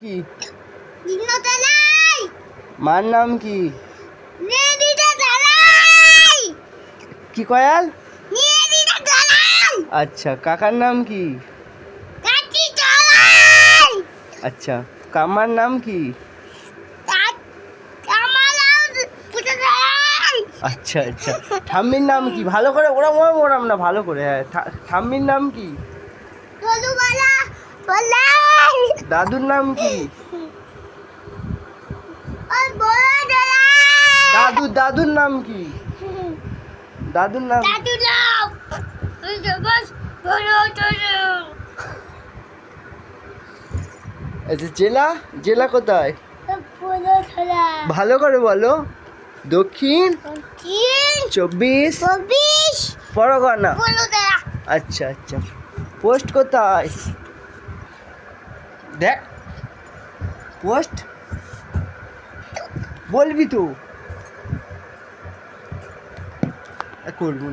কি মার নাম কি? কি কয়াল? আচ্ছা, কাকার নাম কি? আচ্ছা, কামার নাম কি? আচ্ছা আচ্ছা, ঠাম্মির নাম কি? ভালো করে ওরা ওরাম না, ভালো করে। হ্যাঁ, ঠাম্মির নাম কি? দাদুর নাম কি? দাদুর নাম কি? দাদুর নাম আচ্ছা, জেলা কোথায়? ভালো করে বলো। দক্ষিণ 24 পরগনা। আচ্ছা আচ্ছা, পোস্ট কোথায়? দেখ, পোস্ট বলবি তো করবো।